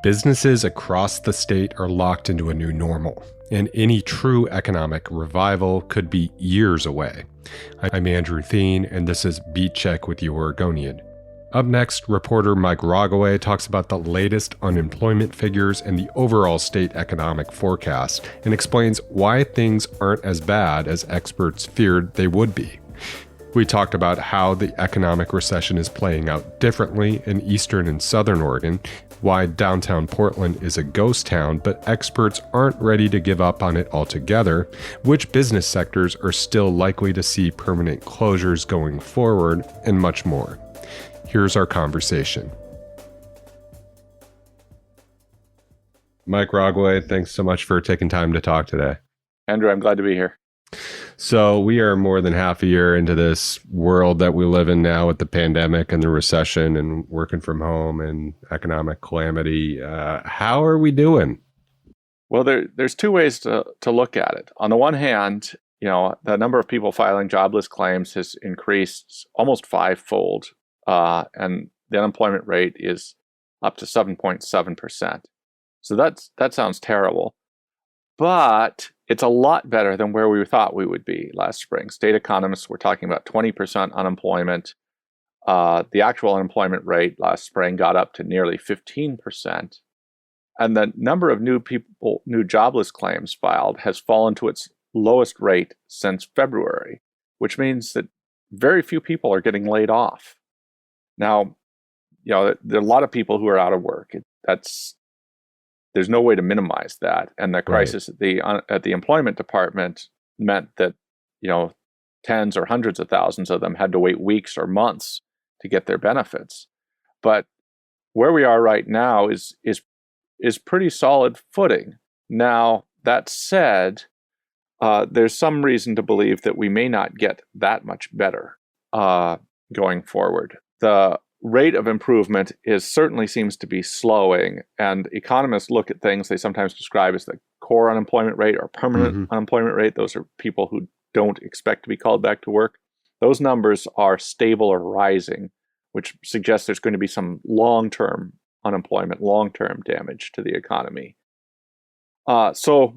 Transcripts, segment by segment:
Businesses across the state are locked into a new normal, and any true economic revival could be years away. I'm Andrew Thien, and this is Beat Check with the Oregonian. Up next, reporter Mike Rogoway talks about the latest unemployment figures and the overall state economic forecast, and explains why things aren't as bad as experts feared they would be. We talked about how the economic recession is playing out differently in eastern and southern Oregon, why downtown Portland is a ghost town, but experts aren't ready to give up on it altogether, which business sectors are still likely to see permanent closures going forward, and much more. Here's our conversation. Mike Rogoway, thanks so much for taking time to talk today. Andrew, I'm glad to be here. So we are more than half a year into this world that we live in now with the pandemic and the recession and working from home and economic calamity. How are we doing? Well, there's two ways to look at it. On the one hand, the number of people filing jobless claims has increased almost fivefold, and the unemployment rate is up to 7.7%. So that sounds terrible. But it's a lot better than where we thought we would be last spring. State economists were talking about 20% unemployment. The actual unemployment rate last spring got up to nearly 15%. And the number of new jobless claims filed has fallen to its lowest rate since February, which means that very few people are getting laid off. Now, there are a lot of people who are out of work. There's no way to minimize that, and the crisis at the employment department meant that tens or hundreds of thousands of them had to wait weeks or months to get their benefits. But where we are right now is pretty solid footing. Now, that said, there's some reason to believe that we may not get that much better going forward. The rate of improvement certainly seems to be slowing, and economists look at things they sometimes describe as the core unemployment rate or permanent unemployment rate. Those are people who don't expect to be called back to work. Those numbers are stable or rising, which suggests there's going to be some long-term unemployment, long-term damage to the economy. I'll say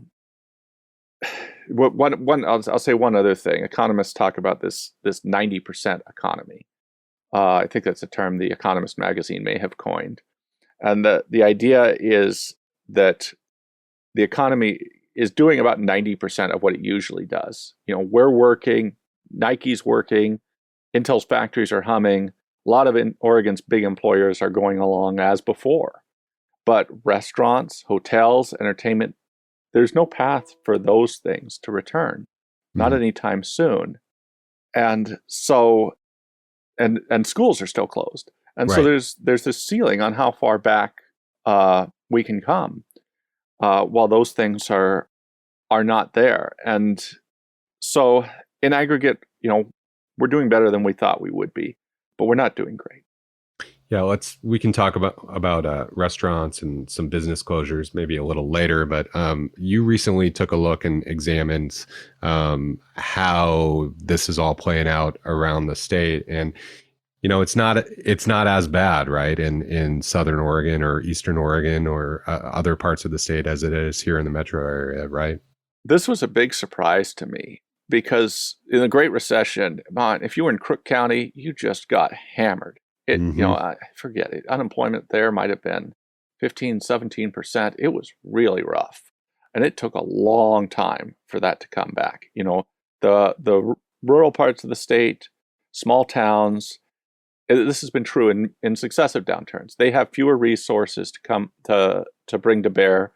one other thing. Economists talk about this 90% economy. I think that's a term the Economist magazine may have coined. And the idea is that the economy is doing about 90% of what it usually does. We're working, Nike's working, Intel's factories are humming, a lot of Oregon's big employers are going along as before. But restaurants, hotels, entertainment, there's no path for those things to return, not anytime soon. And so And schools are still closed, and so there's this ceiling on how far back we can come while those things are not there. And so, in aggregate, we're doing better than we thought we would be, but we're not doing great. Yeah, we can talk about restaurants and some business closures maybe a little later. But you recently took a look and examined how this is all playing out around the state, and it's not as bad, right, in Southern Oregon or Eastern Oregon or other parts of the state as it is here in the metro area, right? This was a big surprise to me because in the Great Recession, if you were in Crook County, you just got hammered. I forget it. Unemployment there might have been 15, 17%. It was really rough. And it took a long time for that to come back. The rural parts of the state, small towns, this has been true in successive downturns. They have fewer resources to bring to bear,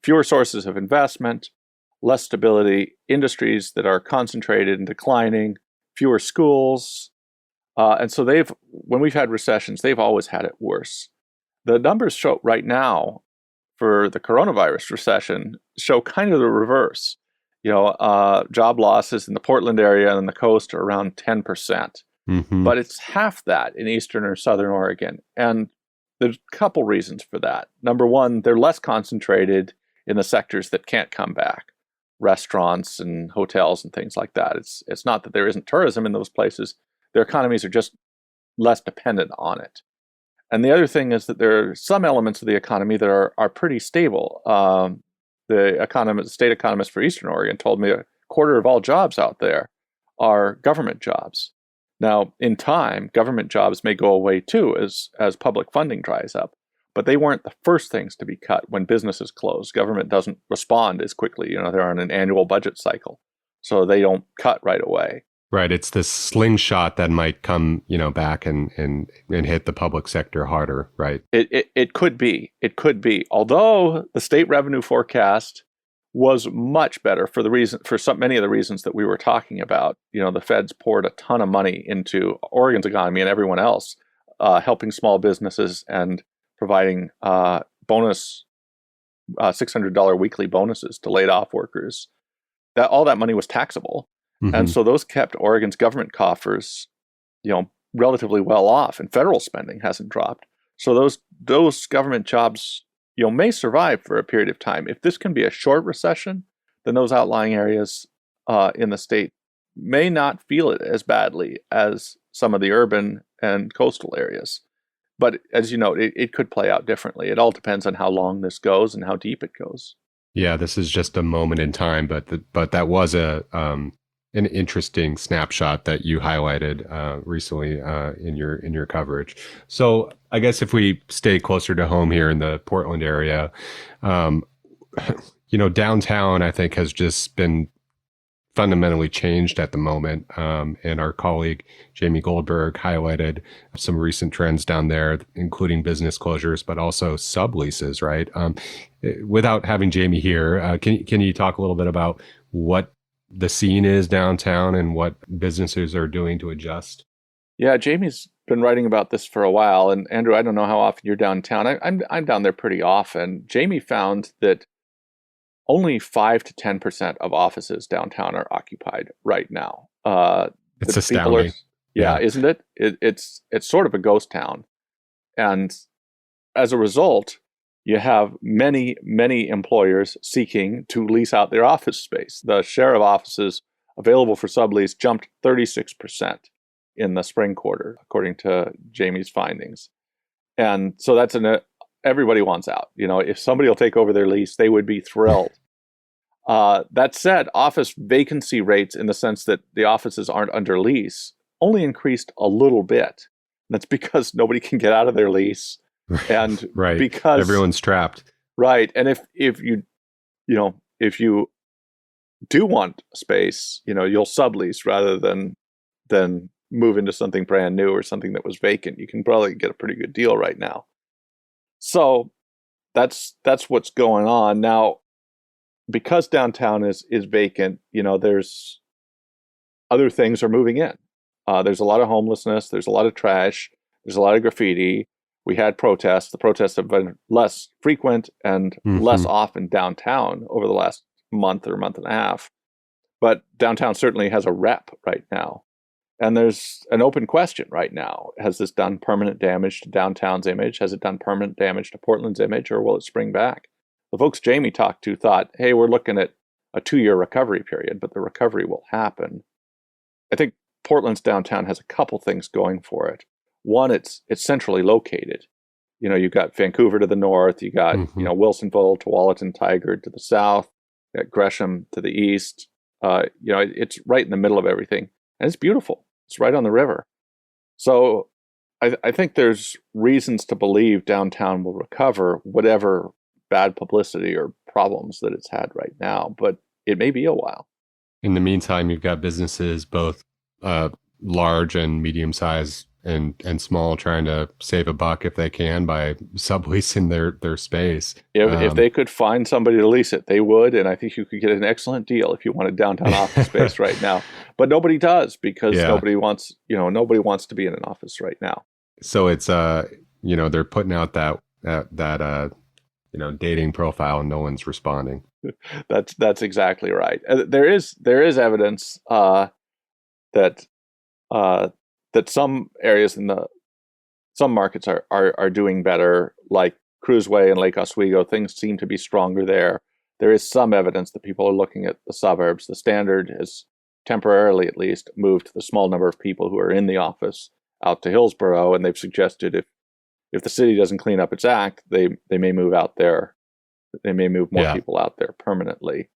fewer sources of investment, less stability, industries that are concentrated and declining, fewer schools. And so when we've had recessions, they've always had it worse. The numbers show right now for the coronavirus recession show kind of the reverse. Job losses in the Portland area and the coast are around 10%, but it's half that in Eastern or Southern Oregon. And there's a couple reasons for that. Number one, they're less concentrated in the sectors that can't come back, restaurants and hotels and things like that. It's not that there isn't tourism in those places. Their economies are just less dependent on it. And the other thing is that there are some elements of the economy that are pretty stable. The state economist for Eastern Oregon told me a quarter of all jobs out there are government jobs. Now, in time, government jobs may go away too as public funding dries up. But they weren't the first things to be cut when businesses close. Government doesn't respond as quickly. They're on an annual budget cycle, so they don't cut right away. Right. It's this slingshot that might come, back and hit the public sector harder, right? It could be. It could be. Although the state revenue forecast was much better for many of the reasons that we were talking about. The feds poured a ton of money into Oregon's economy and everyone else, helping small businesses and providing bonus $600 weekly bonuses to laid off workers. All that money was taxable. Mm-hmm. And so those kept Oregon's government coffers, relatively well off, and federal spending hasn't dropped. So those government jobs, may survive for a period of time. If this can be a short recession, then those outlying areas in the state may not feel it as badly as some of the urban and coastal areas. But as you know, it could play out differently. It all depends on how long this goes and how deep it goes. Yeah, this is just a moment in time, but that was an interesting snapshot that you highlighted recently in your coverage. So I guess if we stay closer to home here in the Portland area, downtown I think has just been fundamentally changed at the moment. And our colleague Jamie Goldberg highlighted some recent trends down there, including business closures, but also subleases, right? Without having Jamie here, can you talk a little bit about what the scene is downtown and what businesses are doing to adjust? Yeah, Jamie's been writing about this for a while. And Andrew, I don't know how often you're downtown. I'm down there pretty often. Jamie found that only 5 to 10% of offices downtown are occupied right now. It's astounding. Yeah, isn't it? It's sort of a ghost town. And as a result, you have many, many employers seeking to lease out their office space. The share of offices available for sublease jumped 36% in the spring quarter, according to Jamie's findings. And so everybody wants out. If somebody will take over their lease, they would be thrilled. That said, office vacancy rates, in the sense that the offices aren't under lease, only increased a little bit. That's because nobody can get out of their lease. And right, because everyone's trapped. Right. And if you do want space, you'll sublease rather than move into something brand new or something that was vacant. You can probably get a pretty good deal right now. So that's what's going on now. Because downtown is vacant, there's other things are moving in. There's a lot of homelessness. There's a lot of trash. There's a lot of graffiti. We had protests. The protests have been less frequent and less often downtown over the last month or month and a half. But downtown certainly has a rep right now. And there's an open question right now. Has this done permanent damage to downtown's image? Has it done permanent damage to Portland's image, or will it spring back? The folks Jamie talked to thought, hey, we're looking at a 2-year recovery period, but the recovery will happen. I think Portland's downtown has a couple things going for it. One, it's centrally located. You've got Vancouver to the north, you got, Wilsonville, Tualatin, Tigard to the south, you got Gresham to the east. It's right in the middle of everything. And it's beautiful. It's right on the river. So I think there's reasons to believe downtown will recover whatever bad publicity or problems that it's had right now, but it may be a while. In the meantime, you've got businesses, both large and medium-sized and small, trying to save a buck if they can by subleasing their space. If they could find somebody to lease it, they would, and I think you could get an excellent deal if you wanted downtown office space right now. But nobody does, because nobody wants to be in an office right now. So it's they're putting out that dating profile and no one's responding. That's exactly right. There is evidence that some areas some markets are doing better, like Cruiseway and Lake Oswego. Things seem to be stronger there. There is some evidence that people are looking at the suburbs. The standard has temporarily, at least, moved the small number of people who are in the office out to Hillsborough, and they've suggested if the city doesn't clean up its act, they may move out there. They may move more people out there permanently.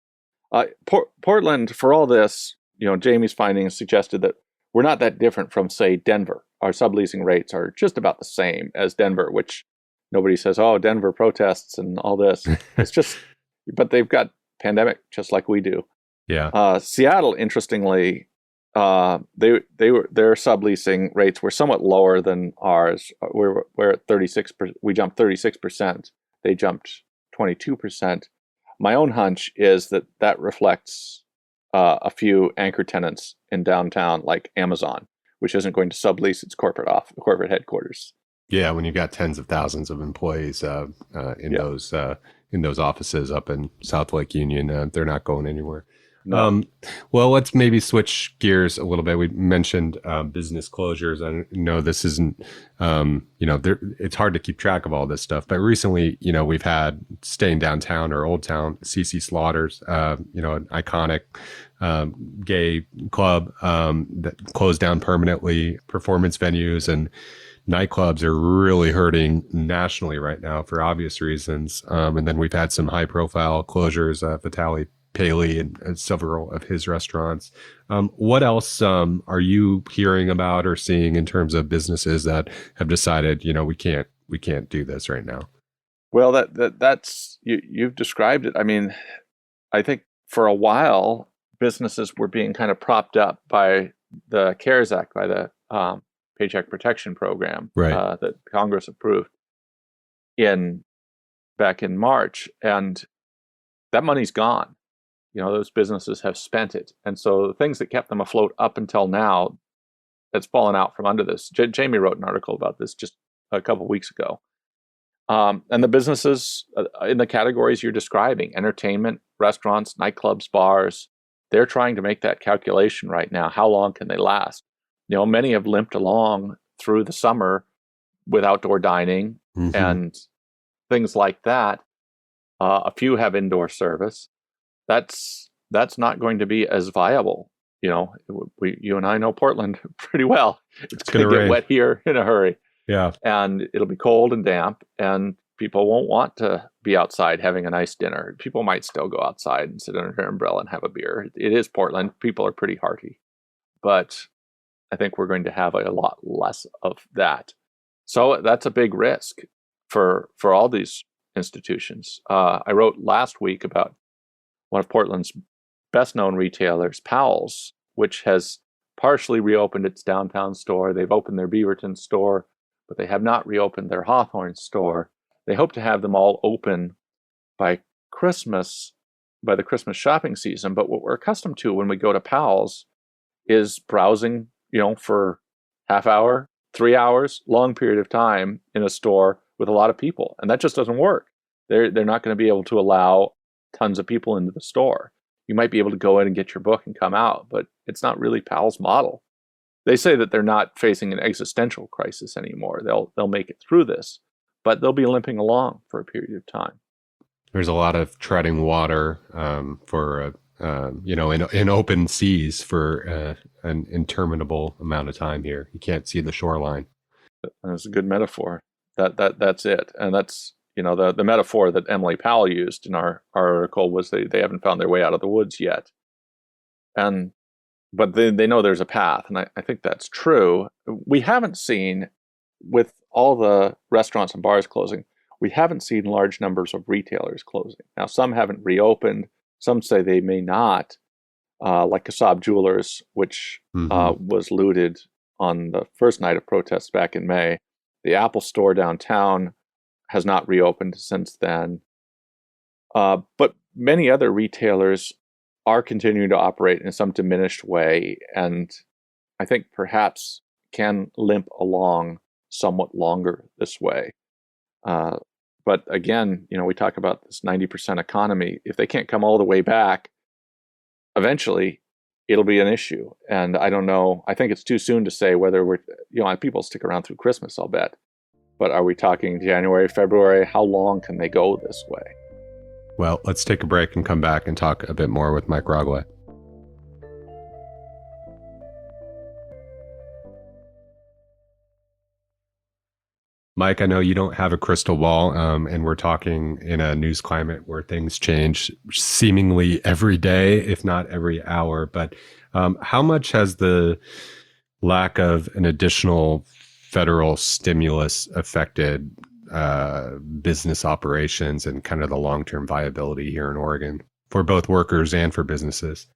Portland, for all this, Jamie's findings suggested that we're not that different from, say, Denver. Our subleasing rates are just about the same as Denver, which nobody says, oh, Denver protests and all this. It's just, but they've got pandemic just like we do. Yeah. Seattle, interestingly, their subleasing rates were somewhat lower than ours. We're at 36%. We jumped 36%. They jumped 22%. My own hunch is that reflects a few anchor tenants in downtown, like Amazon, which isn't going to sublease its corporate headquarters. Yeah, when you've got tens of thousands of employees in those offices up in South Lake Union, they're not going anywhere. No. Well, let's maybe switch gears a little bit. We mentioned business closures. I know this isn't, it's hard to keep track of all this stuff. But recently, we've had staying downtown or Old Town, CC Slaughters, an iconic gay club that closed down permanently. Performance venues and nightclubs are really hurting nationally right now for obvious reasons. And then we've had some high profile closures, Vitaly Paley and several of his restaurants. What else are you hearing about or seeing in terms of businesses that have decided, we can't do this right now? Well, that's you've described it. I mean, I think for a while businesses were being kind of propped up by the CARES Act, by the Paycheck Protection Program, right, that Congress approved back in March, and that money's gone. Those businesses have spent it. And so the things that kept them afloat up until now, that's fallen out from under this. Jamie wrote an article about this just a couple of weeks ago. And the businesses in the categories you're describing, entertainment, restaurants, nightclubs, bars, they're trying to make that calculation right now. How long can they last? Many have limped along through the summer with outdoor dining and things like that. A few have indoor service. That's not going to be as viable. You and I know Portland pretty well. It's going to get wet here in a hurry. Yeah. And it'll be cold and damp, and people won't want to be outside having a nice dinner. People might still go outside and sit under an umbrella and have a beer. It is Portland. People are pretty hearty. But I think we're going to have a lot less of that. So that's a big risk for all these institutions. I wrote last week about one of Portland's best-known retailers, Powell's, which has partially reopened its downtown store. They've opened their Beaverton store, but they have not reopened their Hawthorne store. They hope to have them all open by the Christmas shopping season. But what we're accustomed to when we go to Powell's is browsing, for half hour, 3 hours, long period of time in a store with a lot of people. And that just doesn't work. They're not going to be able to allow tons of people into the store. You might be able to go in and get your book and come out, but it's not really Powell's model. They say that they're not facing an existential crisis anymore. They'll make it through this, but they'll be limping along for a period of time. There's a lot of treading water for in open seas for an interminable amount of time here. You can't see the shoreline. That's a good metaphor. That's it, and that's the metaphor that Emily Powell used in our article was they haven't found their way out of the woods yet, but they know there's a path, and I think that's true. We haven't seen, with all the restaurants and bars closing, we haven't seen large numbers of retailers closing. Now, some haven't reopened. Some say they may not, like Kasab Jewelers, which was looted on the first night of protests back in May. The Apple Store downtown has not reopened since then. But many other retailers are continuing to operate in some diminished way, and I think perhaps can limp along somewhat longer this way. But again, we talk about this 90% economy. If they can't come all the way back, eventually it'll be an issue. And I don't know. I think it's too soon to say whether people stick around through Christmas, I'll bet. But are we talking January, February? How long can they go this way? Well, let's take a break and come back and talk a bit more with Mike Rogoway. Mike, I know you don't have a crystal ball, and we're talking in a news climate where things change seemingly every day, if not every hour. But how much has the lack of an additional federal stimulus affected business operations and kind of the long-term viability here in Oregon for both workers and for businesses?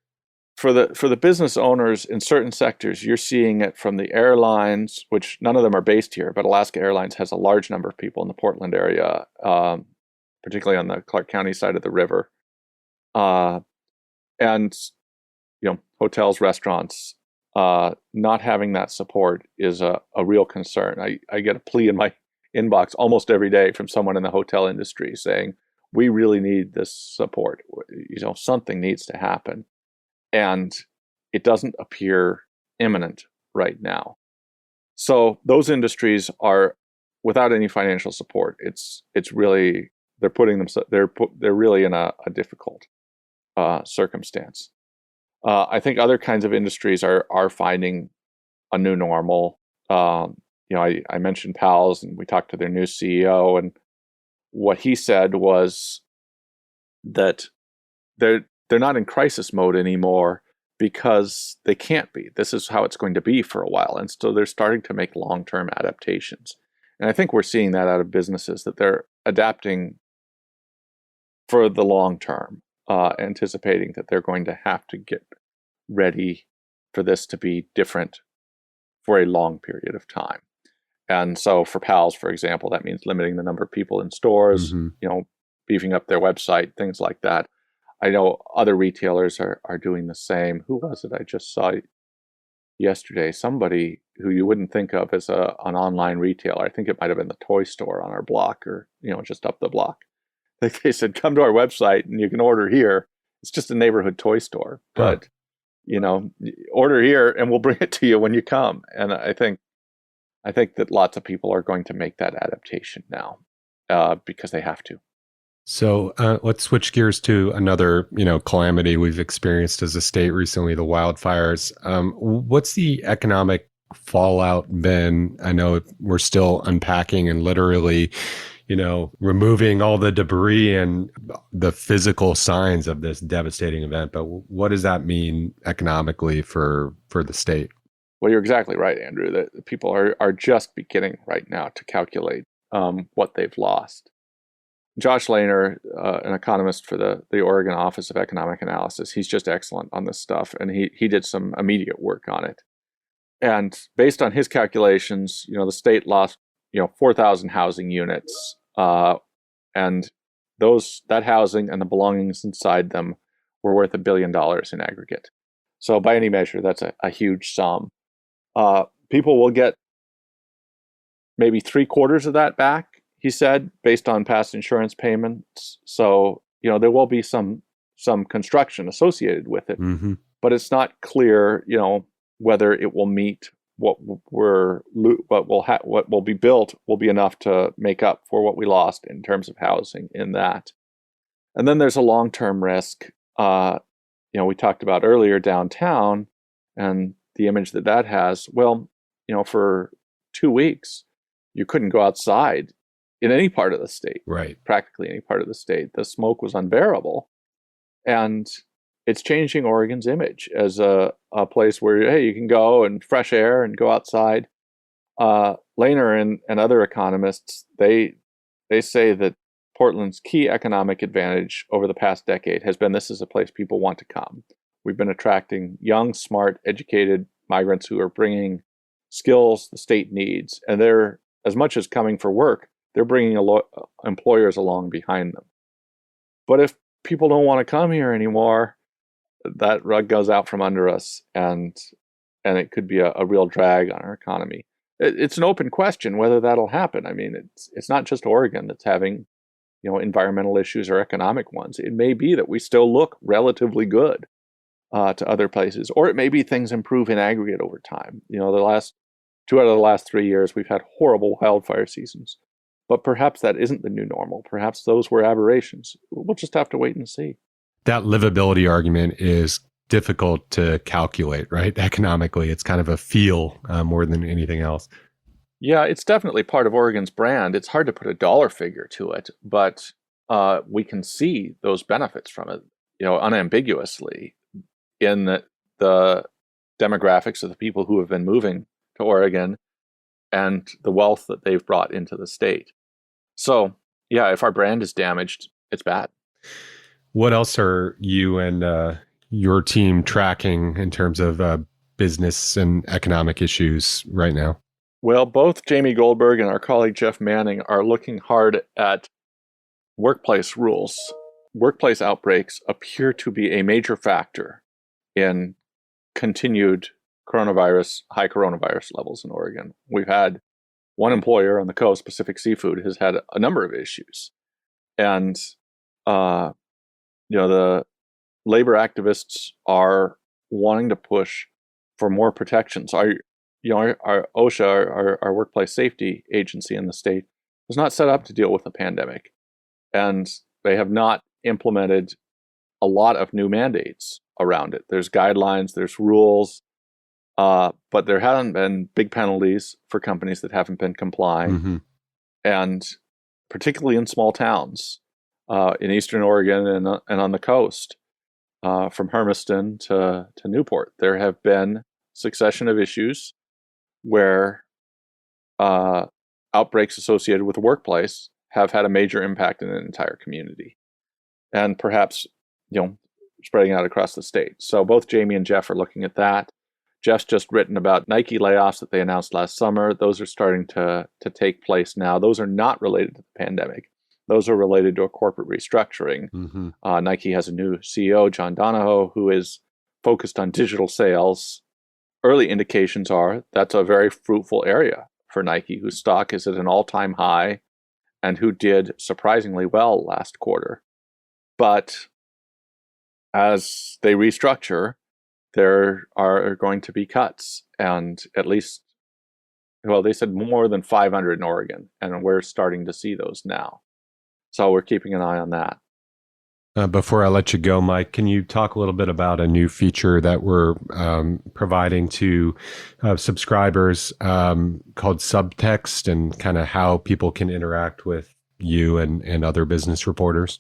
For the business owners in certain sectors, you're seeing it from the airlines, which none of them are based here, but Alaska Airlines has a large number of people in the Portland area, particularly on the Clark County side of the river, and hotels, restaurants. Not having that support is a real concern. I get a plea in my inbox almost every day from someone in the hotel industry saying, "We really need this support. Something needs to happen." And it doesn't appear imminent right now. So those industries are without any financial support. It's really they're really in a difficult circumstance. I think other kinds of industries are finding a new normal. I mentioned PALS, and we talked to their new CEO, and what he said was that they're not in crisis mode anymore because they can't be. This is how it's going to be for a while. And so they're starting to make long-term adaptations. And I think we're seeing that out of businesses, that they're adapting for the long term, anticipating that they're going to have to get ready for this to be different for a long period of time. And so for PALS, for example, that means limiting the number of people in stores, beefing up their website, things like that. I know other retailers are doing the same. Who was it I just saw yesterday? Somebody who you wouldn't think of as an online retailer. I think it might have been the toy store on our block, or just up the block. They said, "Come to our website and you can order here." It's just a neighborhood toy store, but order here and we'll bring it to you when you come. And I think that lots of people are going to make that adaptation now because they have to. So let's switch gears to another, calamity we've experienced as a state recently, the wildfires. What's the economic fallout been? I know we're still unpacking and literally, removing all the debris and the physical signs of this devastating event. But what does that mean economically for the state? Well, you're exactly right, Andrew, that people are just beginning right now to calculate what they've lost. Josh Lehner, an economist for the Oregon Office of Economic Analysis, he's just excellent on this stuff, and he did some immediate work on it. And based on his calculations, the state lost 4,000 housing units, and that housing and the belongings inside them were worth $1 billion in aggregate. So by any measure, that's a huge sum. People will get maybe 3/4 of that back, he said, based on past insurance payments. So, there will be some construction associated with it, but it's not clear, whether it will meet what will be built will be enough to make up for what we lost in terms of housing in that. And then there's a long-term risk. We talked about earlier downtown and the image that has. Well, for 2 weeks, you couldn't go outside in any part of the state, right? Practically any part of the state. The smoke was unbearable. And it's changing Oregon's image as a place where, hey, you can go and fresh air and go outside. Lehner and other economists, they say that Portland's key economic advantage over the past decade has been this is a place people want to come. We've been attracting young, smart, educated migrants who are bringing skills the state needs. And they're, as much as coming for work, they're bringing employers along behind them. But if people don't want to come here anymore, that rug goes out from under us, and it could be a real drag on our economy. It's an open question whether that'll happen. I mean, it's not just Oregon that's having, environmental issues or economic ones. It may be that we still look relatively good to other places, or it may be things improve in aggregate over time. The last 2 out of the last 3 years, we've had horrible wildfire seasons. But perhaps that isn't the new normal. Perhaps those were aberrations. We'll just have to wait and see. That livability argument is difficult to calculate, right? Economically, it's kind of a feel more than anything else. Yeah, it's definitely part of Oregon's brand. It's hard to put a dollar figure to it, but we can see those benefits from it, unambiguously in the demographics of the people who have been moving to Oregon and the wealth that they've brought into the state. So, yeah, if our brand is damaged, it's bad. What else are you and your team tracking in terms of business and economic issues right now? Well, both Jamie Goldberg and our colleague Jeff Manning are looking hard at workplace rules. Workplace outbreaks appear to be a major factor in continued high coronavirus levels in Oregon. We've had one employer on the coast, Pacific Seafood, has had a number of issues. And, the labor activists are wanting to push for more protections. Our OSHA, our workplace safety agency in the state, was not set up to deal with the pandemic. And they have not implemented a lot of new mandates around it. There's guidelines, there's rules, but there haven't been big penalties for companies that haven't been complying. Mm-hmm. And particularly in small towns in eastern Oregon and on the coast, from Hermiston to Newport, there have been succession of issues where outbreaks associated with the workplace have had a major impact in an entire community, and perhaps spreading out across the state. So both Jamie and Jeff are looking at that. Jeff's just written about Nike layoffs that they announced last summer. Those are starting to take place now. Those are not related to the pandemic. Those are related to a corporate restructuring. Mm-hmm. Nike has a new CEO, John Donahoe, who is focused on digital sales. Early indications are that's a very fruitful area for Nike, whose stock is at an all-time high and who did surprisingly well last quarter. But as they restructure, there are going to be cuts, and at least, they said more than 500 in Oregon, and we're starting to see those now. So we're keeping an eye on that. Before I let you go, Mike, can you talk a little bit about a new feature that we're providing to subscribers called Subtext, and kind of how people can interact with you and other business reporters?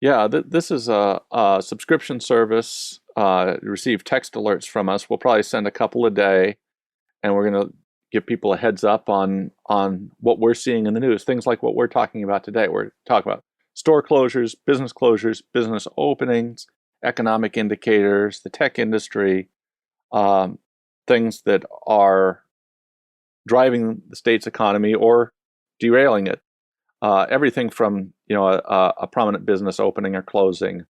Yeah, this is a subscription service. Receive text alerts from us. We'll probably send a couple a day, and we're going to give people a heads up on what we're seeing in the news. Things like what we're talking about today. We're talking about store closures, business openings, economic indicators, the tech industry, things that are driving the state's economy or derailing it. Everything from a prominent business opening or closing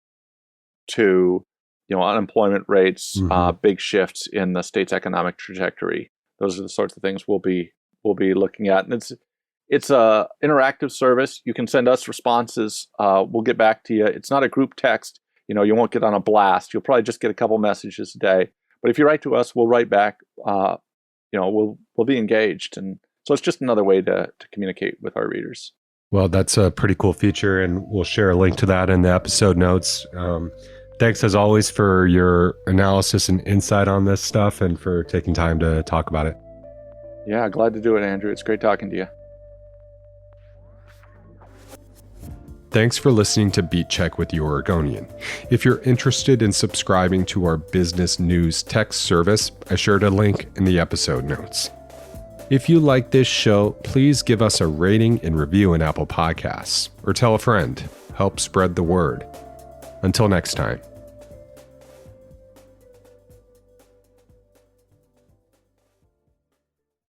to unemployment rates, Mm-hmm. big shifts in the state's economic trajectory. Those are the sorts of things we'll be looking at, and it's a interactive service. You can send us responses. We'll get back to you. It's not a group text. You won't get on a blast. You'll probably just get a couple messages a day. But if you write to us, we'll write back. We'll be engaged, and so it's just another way to communicate with our readers. Well, that's a pretty cool feature, and we'll share a link to that in the episode notes. Thanks, as always, for your analysis and insight on this stuff and for taking time to talk about it. Yeah, glad to do it, Andrew. It's great talking to you. Thanks for listening to Beat Check with the Oregonian. If you're interested in subscribing to our business news text service, I shared a link in the episode notes. If you like this show, please give us a rating and review in Apple Podcasts, or tell a friend. Help spread the word. Until next time.